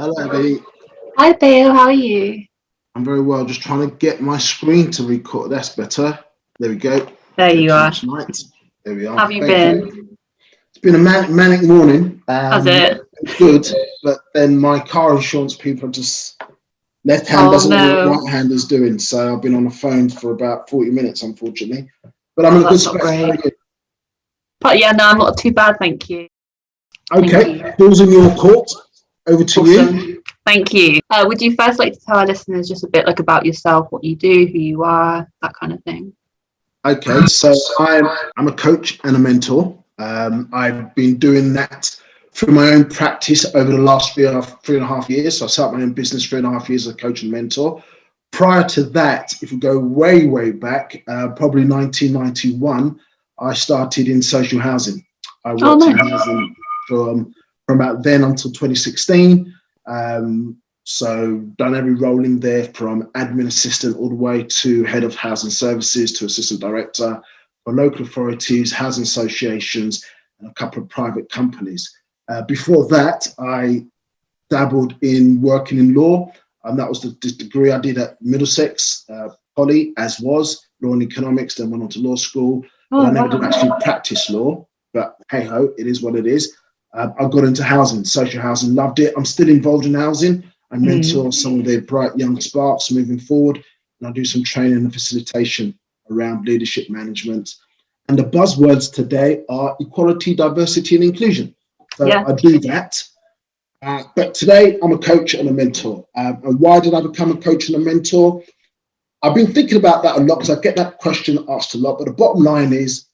Hello, Abby. Hi Bayo, how are you? I'm very well. Just trying to get my screen to record. That's better. There we go. There you Thank you are. much, Knight. There we How are. have you Thank been? you. It's been a manic morning. How's it? Good, but then my car insurance people are just left hand Oh doesn't know what no. right hand is doing. So I've been on the phone for about 40 minutes, unfortunately. But I'm Oh, in a good that's not space. How are great. you? But yeah, no, I'm not too bad, thank you. Thank Okay, you. balls in your court. Over to you. Awesome. Thank you. Would you first like to tell our listeners just a bit like about yourself, what you do, who you are, that kind of thing? Okay, so I'm a coach and a mentor. I've been doing that through my own practice over the last 3.5 years. So I started my own business 3.5 years as a coach and mentor. Prior to that, if we go way back, probably 1991, I started in social housing. I Oh, worked in nice. housing from about then until 2016. So done every role in there from admin assistant all the way to head of housing services to assistant director for local authorities, housing associations, and a couple of private companies. Before that, I dabbled in working in law, and that was the degree I did at Middlesex Poly, as was law and economics. Then went on to law school, but Oh I never did wow. actually practice law. But hey ho, it is what it is. I got into housing, social housing, loved it. I'm still involved in housing. I mentor some of the bright young sparks moving forward, and I do some training and facilitation around leadership management. And the buzzwords today are equality, diversity, and inclusion. So Yeah. I do that. But today I'm a coach and a mentor. And why did I become a coach and a mentor? I've been thinking about that a lot because I get that question asked a lot. But the bottom line is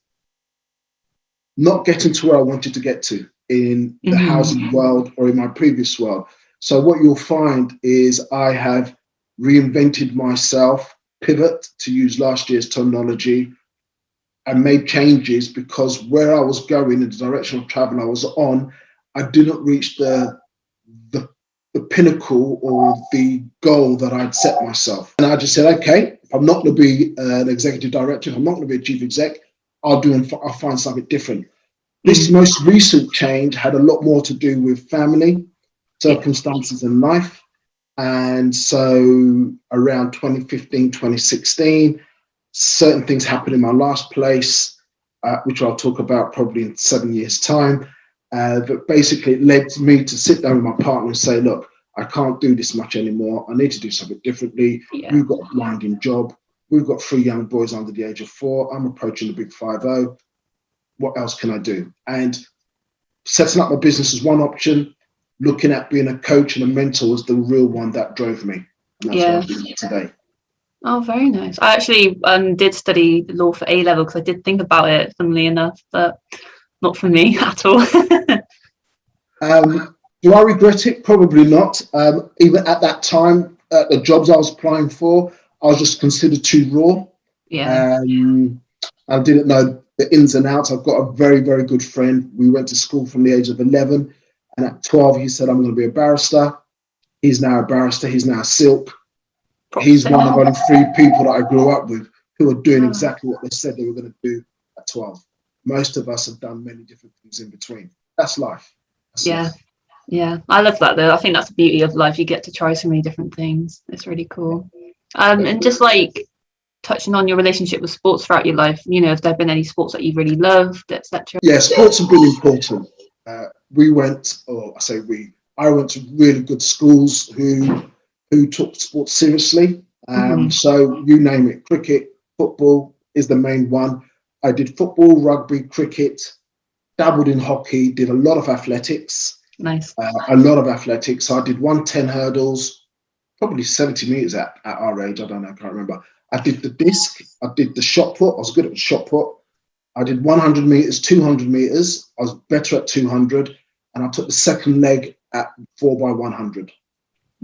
not getting to where I wanted to get to in the housing world or in my previous world. So what you'll find is I have reinvented myself, pivot to use last year's terminology, and made changes because where I was going in the direction of travel I was on, I didn't reach the, the pinnacle or the goal that I'd set myself. And I just said, okay, if I'm not going to be an executive director, if I'm not going to be a chief exec, I'll find something different. This most recent change had a lot more to do with family, circumstances in life. And so around 2015, 2016, certain things happened in my last place, which I'll talk about probably in 7 years' time. But basically, it led me to sit down with my partner and say, look, I can't do this much anymore. I need to do something differently. Yeah. We've got a blinding job. We've got 3 young boys under the age of 4. I'm approaching the big 50. What else can I do? And setting up my business is one option. Looking at being a coach and a mentor was the real one that drove me. And that's what Yeah. I'm doing today. Oh, very nice. I actually did study law for A level because I did think about it, funnily enough, but not for me at all. Do I regret it? Probably not. Even at that time, the jobs I was applying for, I was just considered too raw. Yeah. I didn't know the ins and outs. I've got a very good friend. We went to school from the age of 11, and at 12, he said, I'm going to be a barrister. He's now a barrister. He's now a silk. He's one of only 3 people that I grew up with who are doing exactly what they said they were going to do at 12. Most of us have done many different things in between. That's life. That's Yeah. life. Yeah. I love that though. I think that's the beauty of life. You get to try so many different things. It's really cool. And just like touching on your relationship with sports throughout your life, have there been any sports that you've really loved, etc.? Yeah, sports have been important. I went to really good schools who took sports seriously. So you name it, cricket, football is the main one. I did football, rugby, cricket, dabbled in hockey, did a lot of athletics. Nice. A lot of athletics. So I did 110 hurdles, probably 70 meters at our age. I don't know, I can't remember. I did the disc, I did the shot put. I was good at the shot put. I did 100 meters, 200 meters. I was better at 200, and I took the second leg at 4x100.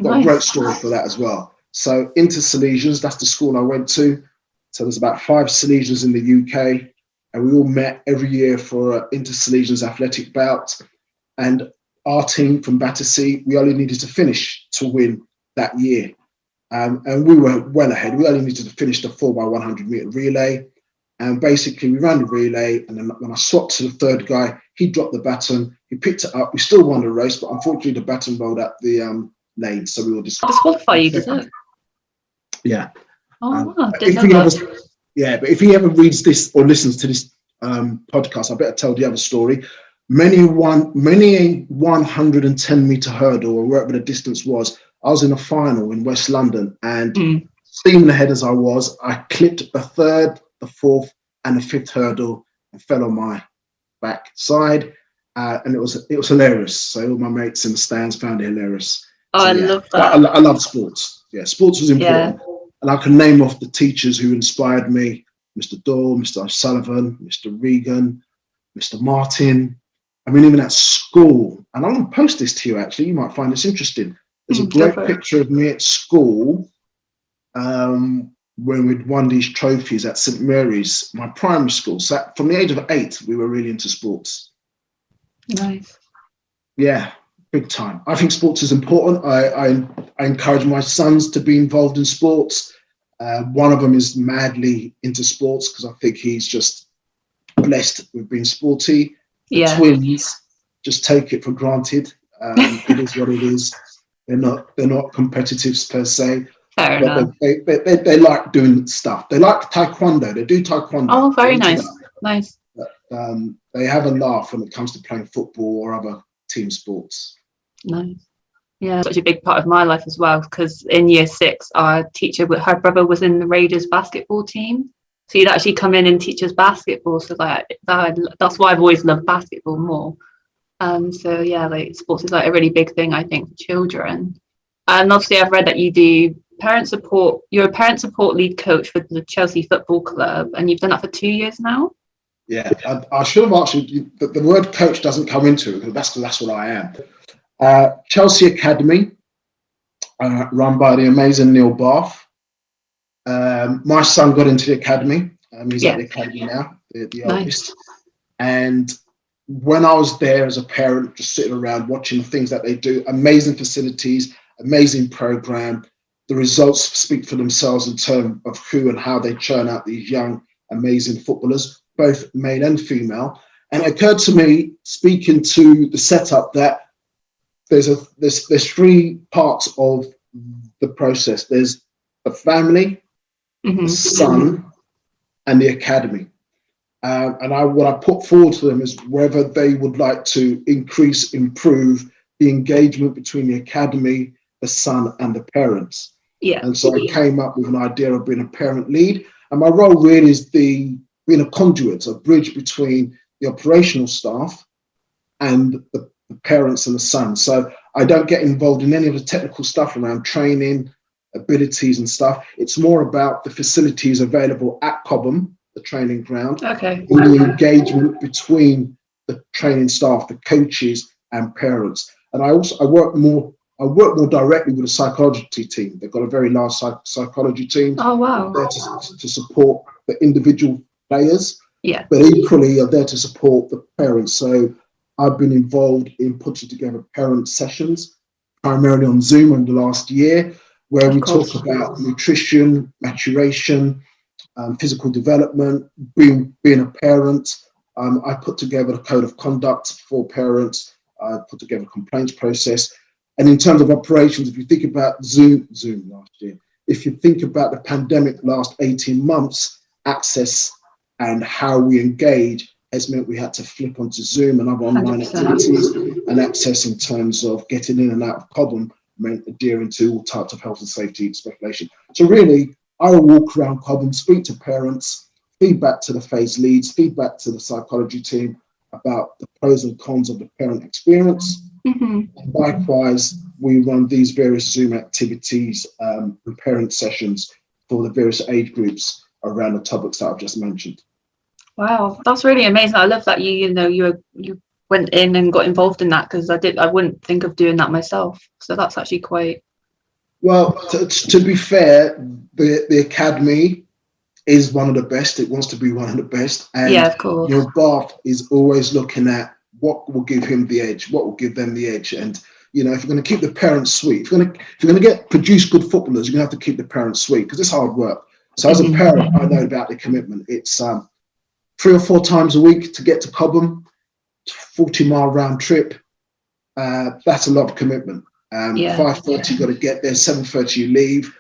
Got a great story for that as well. So into Salesians, that's the school I went to. So there's about 5 Salesians in the UK, and we all met every year for an Inter Salesians athletic bout. And our team from Battersea, we only needed to finish to win that year. And we were well ahead. We only needed to finish the 4x100 meter relay. And basically, we ran the relay. And then when I swapped to the third guy, he dropped the baton. He picked it up. We still won the race, but unfortunately, the baton rolled out the laid. So we were just Disqualify you, does it? yeah. Oh, wow, If didn't he know ever, that. yeah, but if he ever reads this or listens to this podcast, I better tell the other story. Many 110-meter hurdle, or wherever the distance was, I was in a final in West London, and steaming ahead as I was, I clipped the third, the fourth, and the fifth hurdle and fell on my back side, and it was hilarious. So all my mates in the stands found it hilarious. Oh, So I yeah, love that. I love sports. Yeah, sports was important, and I can name off the teachers who inspired me: Mr. Doyle, Mr. O'Sullivan, Mr. Regan, Mr. Martin. I mean, even at school, and I'm going to post this to you. Actually, you might find this interesting. There's a Go great for it. picture of me at school when we'd won these trophies at St. Mary's, my primary school. So from the age of 8, we were really into sports. Nice. Yeah, big time. I think sports is important. I encourage my sons to be involved in sports. One of them is madly into sports because I think he's just blessed with being sporty. The twins just take it for granted. It is what it is. They're not competitors per se. Fair enough. They like doing stuff. They like taekwondo. They do taekwondo. Oh, very nice. Nice. But, they have a laugh when it comes to playing football or other team sports. Nice. Yeah, such a big part of my life as well, because in year 6, our teacher, her brother was in the Raiders basketball team. So you'd actually come in and teach us basketball. So like that's why I've always loved basketball more. So yeah, like sports is like a really big thing, I think, for children. And obviously I've read that you do parent support. You're a parent support lead coach for the Chelsea Football Club, and you've done that for 2 years now. Yeah, I should have asked you. The word coach doesn't come into it because that's what I am. Chelsea Academy, run by the amazing Neil Bath. My son got into the academy. He's at the academy now, the eldest. And when I was there as a parent, just sitting around watching the things that they do, amazing facilities, amazing program. The results speak for themselves in terms of who and how they churn out these young, amazing footballers, both male and female. And it occurred to me, speaking to the setup, that there's 3 parts of the process. There's the family, the son, and the academy. And what I put forward to them is whether they would like to improve the engagement between the academy, the son, and the parents. Yeah. And so I came up with an idea of being a parent lead. And my role really is being a conduit, a bridge between the operational staff and the parents and the son. So I don't get involved in any of the technical stuff around training, abilities and stuff. It's more about the facilities available at Cobham, the training ground, and the engagement between the training staff, the coaches and parents. And I work more directly with the psychology team. They've got a very large psychology team. Oh wow! There to support the individual players, but equally are there to support the parents. So I've been involved in putting together parent sessions, primarily on Zoom in the last year, where we talk about nutrition, maturation, physical development, being a parent. I put together a code of conduct for parents. I put together a complaints process. And in terms of operations, if you think about Zoom last year, if you think about the pandemic last 18 months, access and how we engage has meant we had to flip onto Zoom and other online 100%. Activities, and access in terms of getting in and out of Cobham meant adhering to all types of health and safety speculation. So really, I will walk around Cobham, speak to parents, feedback to the phase leads, feedback to the psychology team about the pros and cons of the parent experience. And likewise, we run these various Zoom activities and parent sessions for the various age groups around the topics that I've just mentioned. Wow, that's really amazing. I love that you went in and got involved in that, because I wouldn't think of doing that myself. So that's actually quite. Well, to be fair, the academy is one of the best. It wants to be one of the best. And of course. Bath is always looking at what will give him the edge, what will give them the edge. And, if you're going to keep the parents sweet, if you're going to produce good footballers, you're going to have to keep the parents sweet, because it's hard work. So as a parent, I know about the commitment. It's 3 or 4 times a week to get to Cobham, 40-mile round trip. That's a lot of commitment. Yeah. 5:30, you got to get there. 7:30, you leave.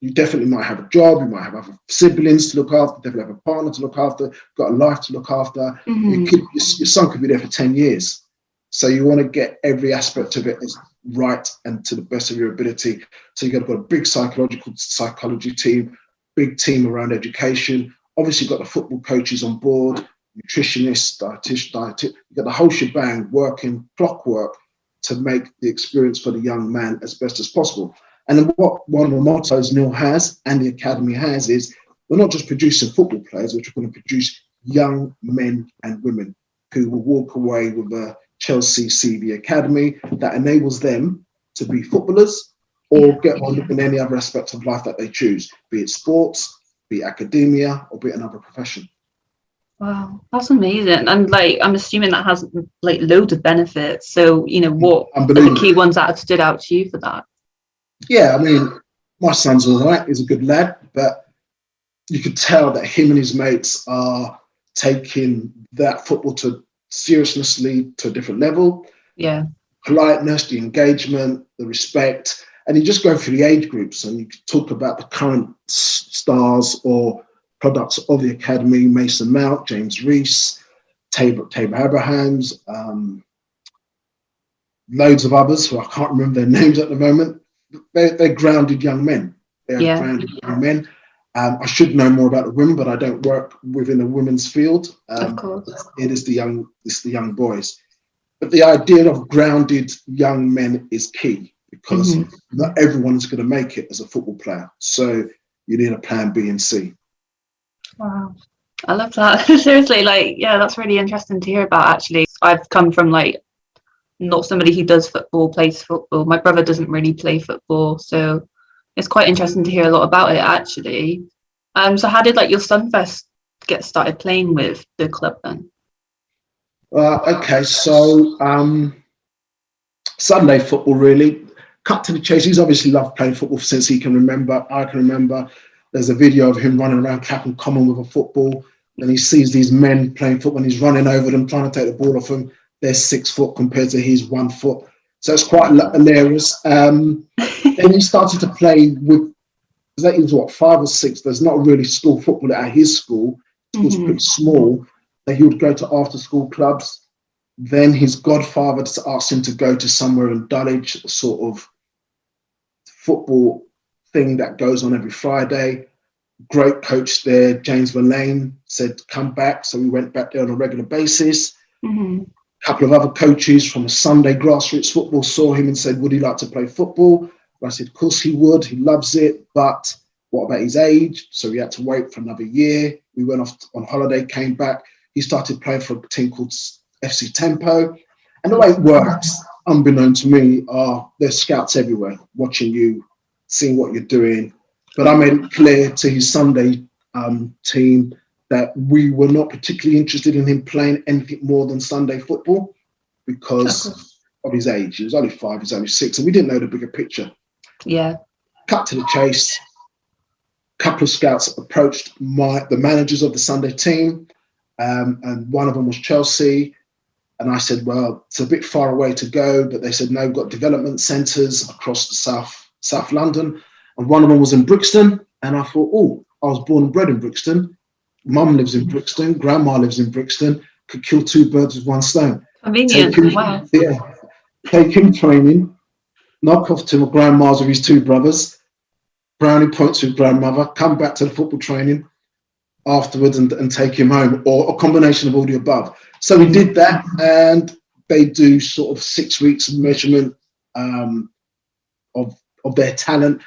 You definitely might have a job. You might have other siblings to look after. Definitely have a partner to look after. Got a life to look after. Your son could be there for 10 years. So you want to get every aspect of it as right and to the best of your ability. So you've got a big psychology team, big team around education. Obviously, you've got the football coaches on board, nutritionists, dietitian. You've got the whole shebang working clockwork to make the experience for the young man as best as possible. And then what one of the mottos Neil has and the academy has is we're not just producing football players, we're going to produce young men and women who will walk away with a Chelsea CV Academy that enables them to be footballers or get on in any other aspects of life that they choose, be it sports, be it academia, or be it another profession. Wow, that's amazing. And like, I'm assuming that has like loads of benefits. So, what are the key ones that have stood out to you for that? Yeah, I mean, my son's all right. He's a good lad, but you could tell that him and his mates are taking that football to seriously to a different level. Yeah. Politeness, the engagement, the respect, and you just go through the age groups and you talk about the current stars or products of the academy: Mason Mount, James Reese, Tabor Abrahams, loads of others who I can't remember their names at the moment. They're grounded young men. They're grounded young men. I should know more about the women, but I don't work within the women's field. Of course. It's the young boys. But the idea of grounded young men is key because not everyone's going to make it as a football player. So you need a plan B and C. Wow. I love that. Seriously, that's really interesting to hear about, actually. I've come from not somebody who does football, plays football. My brother doesn't really play football, so it's quite interesting to hear a lot about it, actually. So how did your son first get started playing with the club then? Okay, so Sunday football, really. Cut to the chase. He's obviously loved playing football since he can remember. I can remember. There's a video of him running around Clapham Common with a football, and he sees these men playing football, and he's running over them, trying to take the ball off them. They're 6 foot compared to his 1 foot. So it's quite hilarious. Then he started to play with, he was 5 or 6. There's not really school football at his school. It was pretty small. That he would go to after school clubs. Then his godfather asked him to go to somewhere in Dulwich, a sort of football thing that goes on every Friday. Great coach there, James Verlaine, said, come back. So we went back there on a regular basis. A couple of other coaches from a Sunday grassroots football saw him and said, would he like to play football? I said, of course he would. He loves it. But what about his age? So we had to wait for another year. We went off on holiday, came back. He started playing for a team called FC Tempo. And the way it works, unbeknown to me, there's scouts everywhere watching you, seeing what you're doing. But I made it clear to his Sunday team that we were not particularly interested in him playing anything more than Sunday football because of his age. He was only 5, he's only 6, and we didn't know the bigger picture. Yeah. Cut to the chase. A couple of scouts approached the managers of the Sunday team, and one of them was Chelsea. And I said, well, it's a bit far away to go, but they said, no, we've got development centres across the South London. And one of them was in Brixton. And I thought, I was born and bred in Brixton. Mum lives in Brixton. Grandma lives in Brixton. Could kill 2 birds with 1 stone. Convenient. Wow. Yeah. Take him training, knock off to my grandma's with his 2 brothers, brownie points with grandmother, come back to the football training afterwards and take him home, or a combination of all the above. So we did that, and they do sort of 6 weeks measurement of their talent.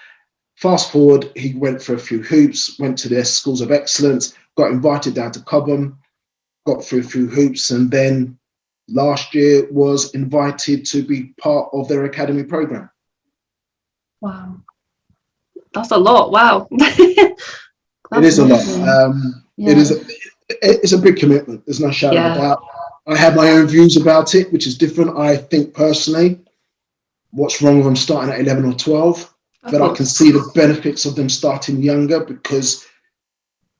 Fast forward, he went for a few hoops, went to their schools of excellence, got invited down to Cobham, got through a few hoops, and then last year was invited to be part of their academy program. Wow. That's a lot. Wow. It is a lot. It's a big commitment. There's no shadow of a doubt. I have my own views about it, which is different. I think personally, what's wrong with them starting at 11 or 12? But I can see the benefits of them starting younger because,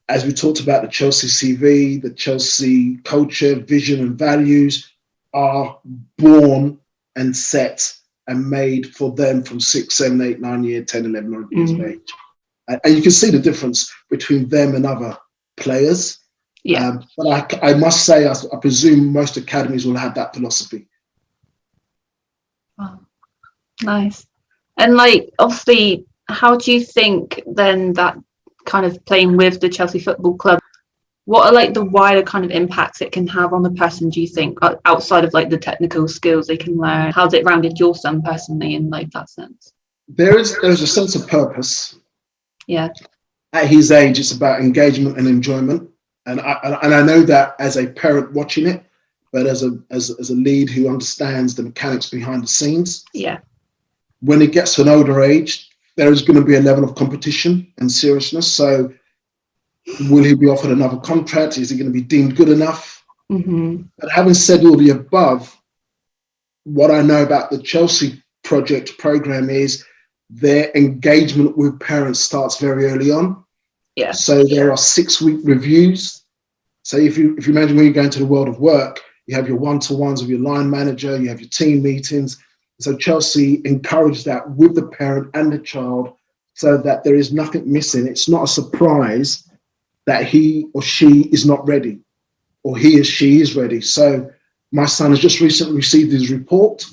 as we talked about, the Chelsea CV, the Chelsea culture, vision and values are born and set and made for them from 6, 7, 8, 9 years, 10, 11 years of age. And you can see the difference between them and other players. Yeah. But I must say, I presume most academies will have that philosophy. Wow. Nice. And like, obviously, how do you think then that kind of playing with the Chelsea Football Club, what are like the wider kind of impacts it can have on the person, do you think, outside of like the technical skills they can learn? How's it rounded your son personally in like that sense? There's a sense of purpose. Yeah. At his age, it's about engagement and enjoyment. And I know that as a parent watching it, but as a lead who understands the mechanics behind the scenes. Yeah. When it gets to an older age, there is going to be a level of competition and seriousness. So will he be offered another contract? Is he going to be deemed good enough? But having said all the above, what I know about the Chelsea program is their engagement with parents starts very early on. Yeah. So there are 6-week reviews. So if you imagine when you go into the world of work, you have your one-to-ones with your line manager, you have your team meetings. So Chelsea encouraged that with the parent and the child so that there is nothing missing. It's not a surprise that he or she is not ready or he or she is ready. So my son has just recently received his report,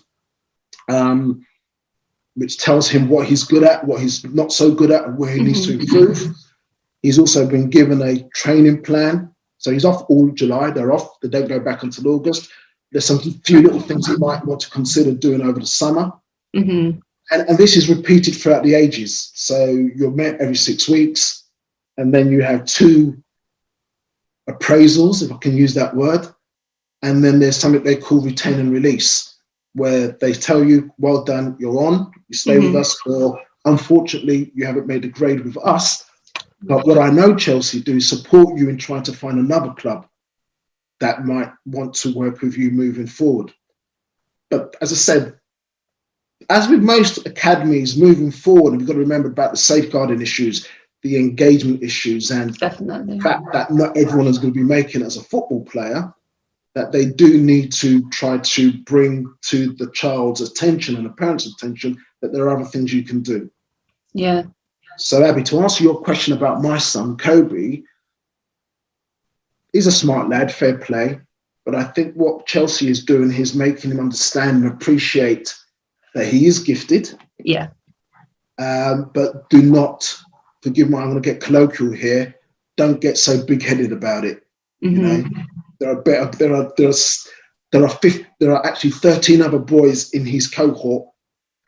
which tells him what he's good at, what he's not so good at, and where he needs to improve. He's also been given a training plan. So he's off all July. They're off. They don't go back until August. There's some few little things he might want to consider doing over the summer. And this is repeated throughout the ages. So you're met every 6 weeks. And then you have 2 appraisals, if I can use that word. And then there's something they call retain and release, where they tell you, well done, you're on, you stay with us, or unfortunately, you haven't made the grade with us. But what I know Chelsea do is support you in trying to find another club that might want to work with you moving forward. But as I said, as with most academies moving forward, we've got to remember about the safeguarding issues, the engagement issues, and the fact that not everyone is going to be making it as a football player, that they do need to try to bring to the child's attention and the parents' attention that there are other things you can do. Yeah. So, Abby, to answer your question about my son, Kobe, he's a smart lad, fair play. But I think what Chelsea is doing is making him understand and appreciate that he is gifted. Yeah. But do not, forgive me, I'm going to get colloquial here, don't get so big-headed about it. You know, there are actually 13 other boys in his cohort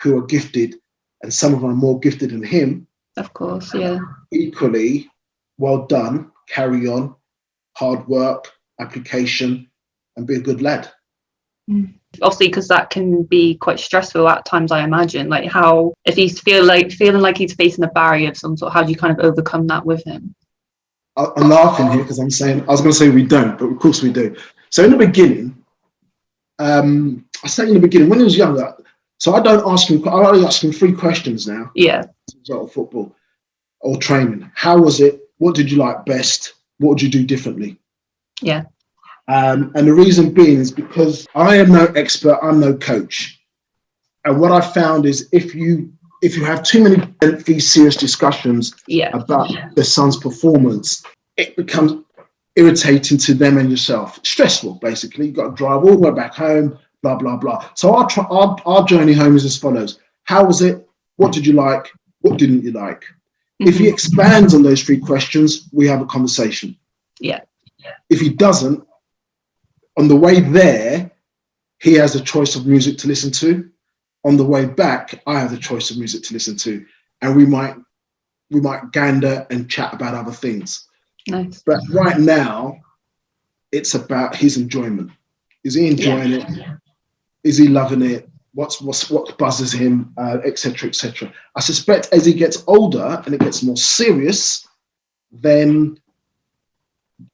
who are gifted, and some of them are more gifted than him. Of course, yeah. Equally, well done, carry on, hard work, application, and be a good lad. Obviously, because that can be quite stressful at times, I imagine. Like, how, if he's feeling like he's facing a barrier of some sort, how do you kind of overcome that with him? I'm laughing here because I was going to say we don't, but of course we do. So in the beginning, when he was younger, so I only ask him 3 questions now. Yeah. As a result of football or training. How was it? What did you like best? What would you do differently? Yeah. And the reason being is because I am no expert, I'm no coach. And what I found is if you have too many lengthy, serious discussions about their son's performance, it becomes irritating to them and yourself. Stressful, basically. You've got to drive all the way back home, blah, blah, blah. So our journey home is as follows. How was it? What did you like? What didn't you like? If he expands on those 3 questions, we have a conversation. Yeah. If he doesn't, on the way there, he has a choice of music to listen to. On the way back, I have the choice of music to listen to, and we might gander and chat about other things. Nice. But right now, it's about his enjoyment. Is he enjoying it? Is he loving it? What buzzes him, etc., etc. I suspect as he gets older and it gets more serious, then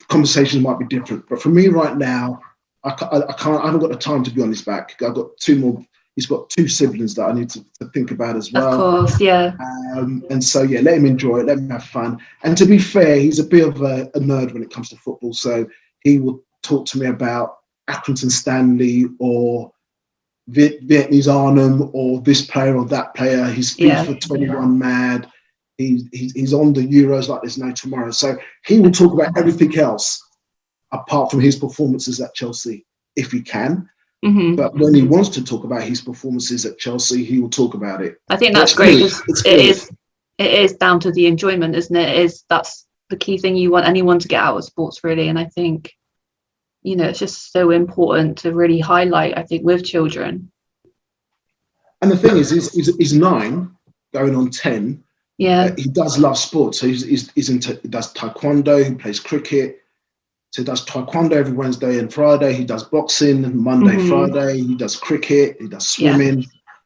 conversations might be different. But for me right now, I haven't got the time to be on his back. I've got 2 more. He's got 2 siblings that I need to think about as well. Of course, yeah. And so, let him enjoy it, let him have fun. And to be fair, he's a bit of a nerd when it comes to football. So he will talk to me about Accrington Stanley or Vietnamese Arnhem or this player or that player. He's FIFA 21 mad. He's on the Euros like there's no tomorrow. So he will talk about everything else apart from his performances at Chelsea, if he can. Mm-hmm. But when he wants to talk about his performances at Chelsea, he will talk about it. I think that's great, because it is down to the enjoyment, isn't it? That's the key thing you want anyone to get out of sports, really. And I think, it's just so important to really highlight, I think, with children. And the thing is, he's 9, going on 10. Yeah. He does love sports. So he does taekwondo, he plays cricket. So he does taekwondo every Wednesday and Friday. He does boxing Monday, Friday. He does cricket. He does swimming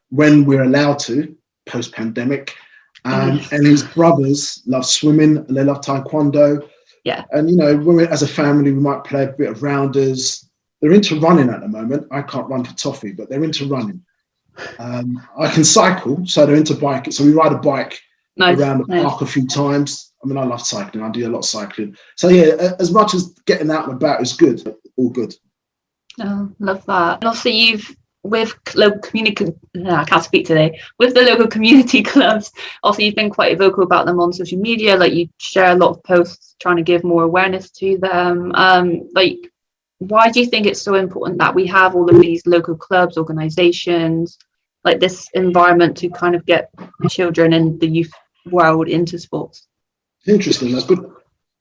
when we're allowed to, post-pandemic. And his brothers love swimming and they love taekwondo. Yeah. And, when we're, as a family, we might play a bit of rounders. They're into running at the moment. I can't run for toffee, but they're into running. I can cycle, so they're into biking. So we ride a bike around the park a few times. I mean, I love cycling. I do a lot of cycling. So yeah, as much as getting out and about is good, all good. Oh, love that. And also with local community, I can't speak today, with the local community clubs, also you've been quite vocal about them on social media, like you share a lot of posts trying to give more awareness to them. Why do you think it's so important that we have all of these local clubs, organizations, like this environment to kind of get children and the youth world into sports? Interesting, that's good.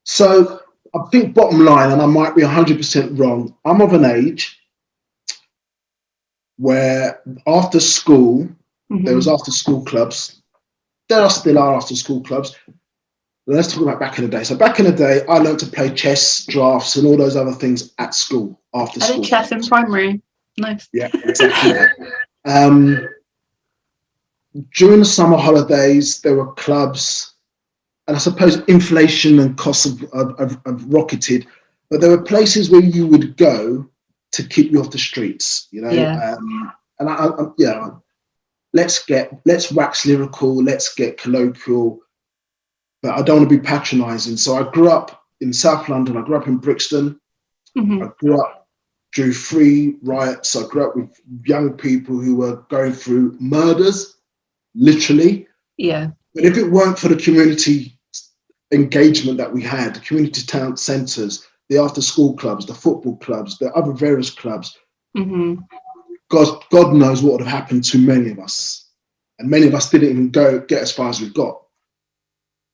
So I think bottom line, and I might be 100% wrong, I'm of an age where after school, there was after school clubs. There still are after school clubs. Let's talk about back in the day. So back in the day, I learned to play chess, drafts, and all those other things at school, after school. I did chess in primary. Nice. Yeah, exactly. During the summer holidays, there were clubs, and I suppose inflation and costs have rocketed, but there were places where you would go to keep you off the streets, let's wax lyrical, let's get colloquial, but I don't want to be patronizing. So I grew up in South London, I grew up in Brixton, I grew up through 3 riots, I grew up with young people who were going through murders, literally. Yeah. But if it weren't for the community engagement that we had, the community town centres, the after school clubs, the football clubs, the other various clubs, God knows what would have happened to many of us. And many of us didn't even get as far as we got.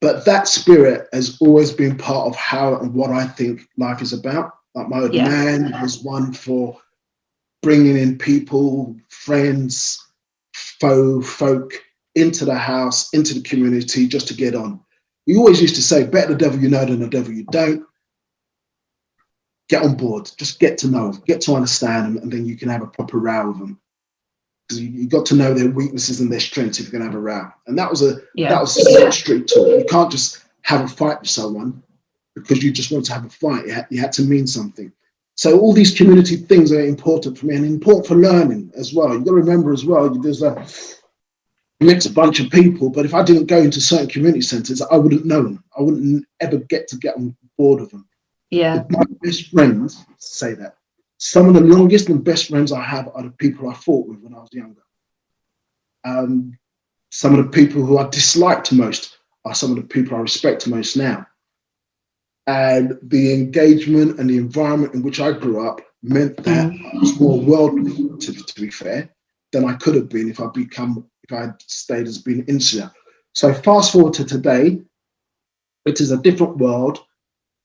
But that spirit has always been part of how and what I think life is about. Like my old man was one for bringing in people, friends, folk into the house, into the community, just to get on. We always used to say, better the devil you know than the devil you don't. Get on board, just get to know them, get to understand them, and then you can have a proper row with them. Because you got to know their weaknesses and their strengths if you're going to have a row. And that was a street talk. You can't just have a fight with someone because you just want to have a fight. You had to mean something. So all these community things are important for me and important for learning as well. You've got to remember as well, there's a mixed bunch of people, but if I didn't go into certain community centres, I wouldn't know them. I wouldn't ever get on board with them. Yeah. My best friends say that. Some of the longest and best friends I have are the people I fought with when I was younger. Some of the people who I disliked most are some of the people I respect most now. And the engagement and the environment in which I grew up meant that I was more worldly, to be fair, than I could have been if I had stayed as being insular. So fast forward to today, it is a different world,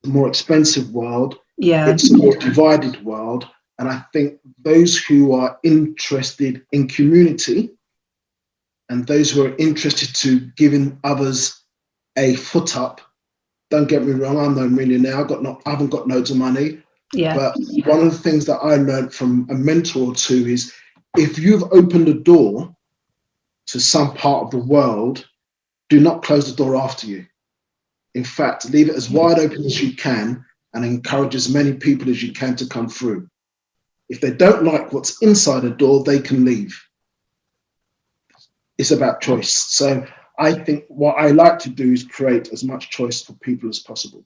a more expensive world. Yeah. It's a more divided world. And I think those who are interested in community and those who are interested to giving others a foot up, don't get me wrong, I'm no millionaire. I haven't got loads of money. Yeah. But one of the things that I learned from a mentor or two is if you've opened a door to some part of the world, do not close the door after you. In fact, leave it as wide open as you can and encourage as many people as you can to come through. If they don't like what's inside the door, they can leave. It's about choice. So I think what I like to do is create as much choice for people as possible.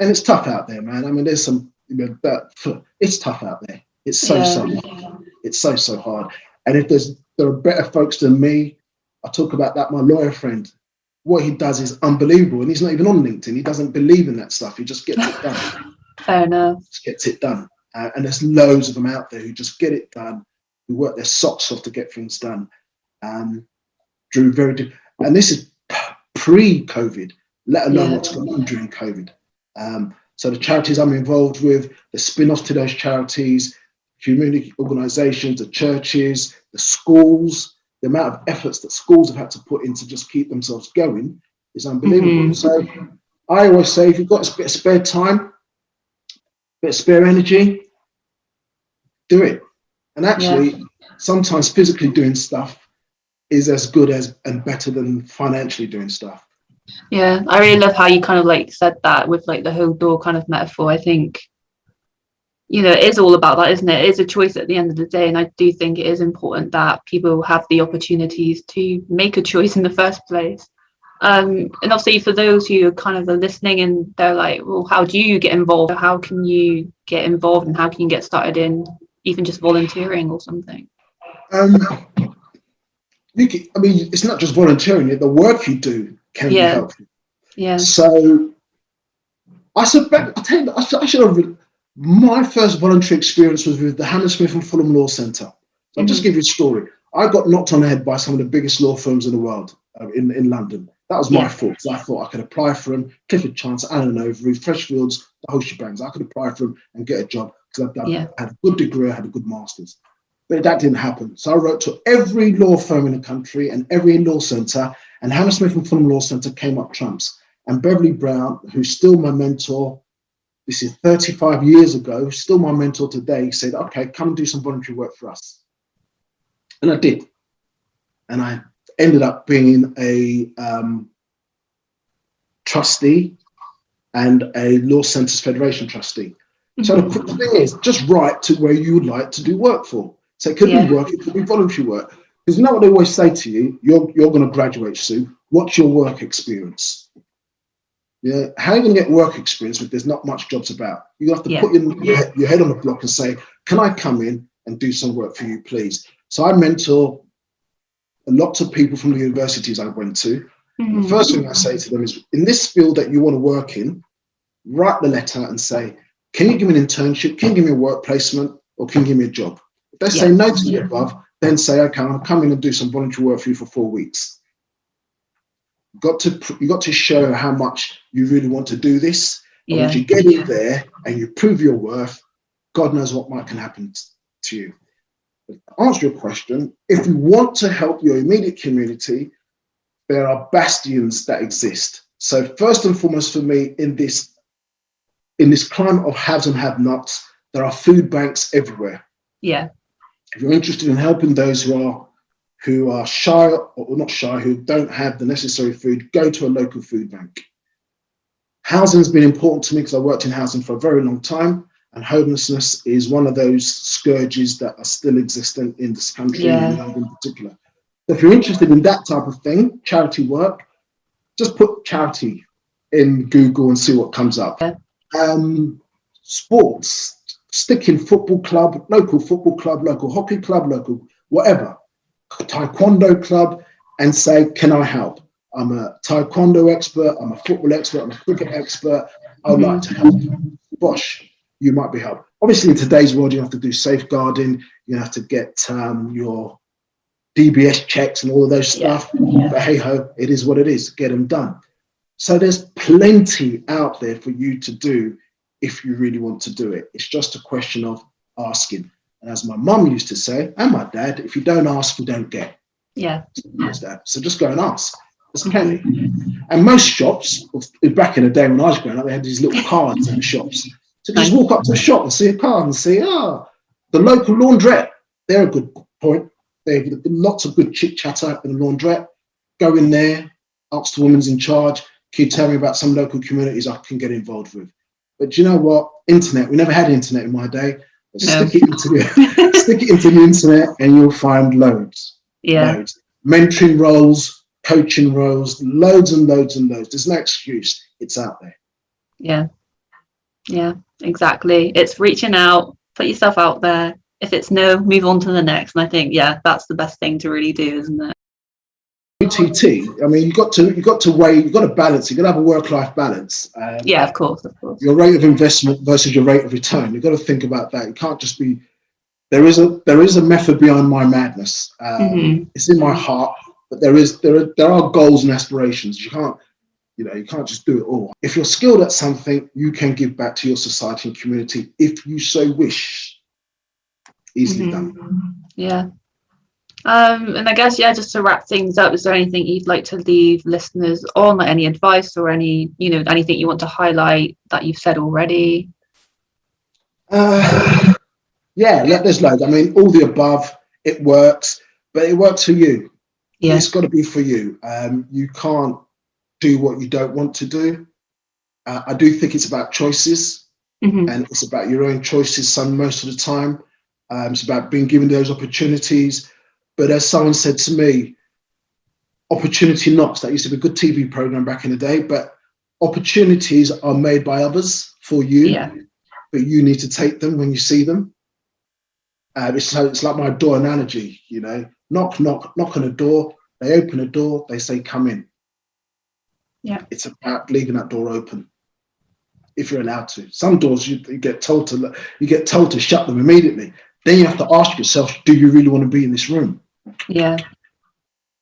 And it's tough out there, man. I mean, there's some, it's tough out there. It's so tough. It's so hard. And if there are better folks than me, I talk about that, my lawyer friend. What he does is unbelievable, and he's not even on LinkedIn. He doesn't believe in that stuff. He just gets it done. Fair enough. Just gets it done. And there's loads of them out there who just get it done, who work their socks off to get things done. And this is pre-COVID, let alone what's going on during COVID. So the charities I'm involved with, the spin-offs to those charities, community organisations, the churches, the schools, the amount of efforts that schools have had to put in to just keep themselves going is unbelievable. So I always say, if you've got a bit of spare time, a bit of spare energy, do it. And actually, sometimes physically doing stuff is as good as and better than financially doing stuff. Yeah, I really love how you kind of like said that with like the whole door kind of metaphor. I think, you know, it is all about that, isn't it? It is a choice at the end of the day. And I do think it is important that people have the opportunities to make a choice in the first place. And obviously for those who are kind of listening and they're like, well, how do you get involved? How can you get involved and how can you get started in even just volunteering or something? It's not just volunteering, the work you do can be helpful. Yeah. So I should have, my first voluntary experience was with the Hammersmith and Fulham Law Centre. So I'll just give you a story. I got knocked on the head by some of the biggest law firms in the world in London. That was my fault. So I thought I could apply for them, Clifford Chance, Allen Overy, Freshfields, the whole shebang. I could apply for them and get a job because I had a good degree, I had a good master's. But that didn't happen. So I wrote to every law firm in the country and every law centre, and Hammersmith and Fulham Law Centre came up trumps. And Beverly Brown, who's still my mentor, this is 35 years ago, still my mentor today, said, okay, come and do some voluntary work for us. And I did. And I ended up being a trustee and a Law Centres Federation trustee. So the thing is, just write to where you would like to do work for. So it could be work, it could be voluntary work. Because you know what they always say to you, you're going to graduate soon. What's your work experience? Yeah, how are you going to get work experience if there's not much jobs about? You have to put your head on the block and say, can I come in and do some work for you, please? So I mentor lots of people from the universities I went to. The first thing I say to them is, in this field that you want to work in, write the letter and say, can you give me an internship? Can you give me a work placement? Or can you give me a job? If they say no to the above, then say, okay, I'll come in and do some voluntary work for you for 4 weeks. You got to show how much you really want to do this. And once you get in there and you prove your worth, God knows what can happen to you. But to answer your question, if you want to help your immediate community, there are bastions that exist. So first and foremost for me, in this climate of haves and have-nots, there are food banks everywhere. Yeah. If you're interested in helping those who are shy or not shy, who don't have the necessary food, go to a local food bank. Housing has been important to me because I worked in housing for a very long time, and homelessness is one of those scourges that are still existent in this country, and in particular. So if you're interested in that type of thing, charity work, just put charity in Google and see what comes up. Sports, stick in football club, local hockey club, local whatever, taekwondo club, and say, can I help? I'm a taekwondo expert, I'm a football expert, I'm a cricket expert, I would like to help. Bosh, you might be helped. Obviously in today's world, you have to do safeguarding, you have to get your DBS checks and all of those stuff, but hey ho, it is what it is, get them done. So there's plenty out there for you to do if you really want to do it. It's just a question of asking. And as my mum used to say, and my dad, if you don't ask, you don't get. So just go and ask. There's plenty. And most shops, back in the day when I was growing up, they had these little cards in the shops. So just walk up to a shop and see a card and say, the local laundrette, they're a good point. They've got lots of good chit chatter in the laundrette. Go in there, ask the woman's in charge, can you tell me about some local communities I can get involved with? But do you know what? Internet, we never had internet in my day. Stick it into the internet and you'll find loads. Loads. Mentoring roles, coaching roles, loads and loads and loads. There's no excuse. It's out there. Yeah, exactly. It's reaching out, put yourself out there. if it's no, move on to the next. And I think, yeah, that's the best thing to really do, isn't it? OTT, I mean, you've got to weigh, you've got to balance, you've got to have a work-life balance. Yeah, of course. Your rate of investment versus your rate of return. You've got to think about that. You can't just be, there is a method behind my madness. It's in my heart, but there are goals and aspirations. You can't just do it all. If you're skilled at something, you can give back to your society and community if you so wish. Easily done. Yeah. And I guess, yeah, just to wrap things up, is there anything you'd like to leave listeners on, like any advice or anything you want to highlight that you've said already? Yeah, there's loads. I mean, all the above, it works, but it works for you. Yeah. It's got to be for you. You can't do what you don't want to do. I do think it's about choices, and it's about your own choices most of the time. It's about being given those opportunities. But as someone said to me, opportunity knocks. That used to be a good TV program back in the day, but opportunities are made by others for you, but you need to take them when you see them. It's like my door analogy, knock on a door, they open a door, they say, come in. Yeah. It's about leaving that door open if you're allowed to. Some doors you get told to shut them immediately. Then you have to ask yourself, do you really want to be in this room? Yeah.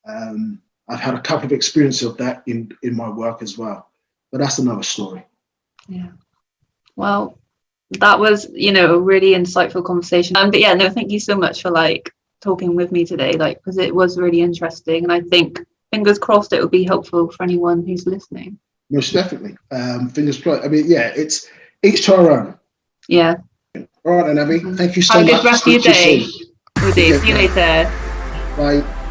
I've had a couple of experiences of that in my work as well, but that's another story. Yeah. Well, that was, a really insightful conversation. But yeah, no, thank you so much for talking with me today, because it was really interesting, and I think fingers crossed it will be helpful for anyone who's listening. Most definitely. Fingers crossed. I mean, yeah, it's each to our own. Yeah. All right, then, Abby. Thank you so much. Have a good rest of your day. We'll do. See you later. Bye.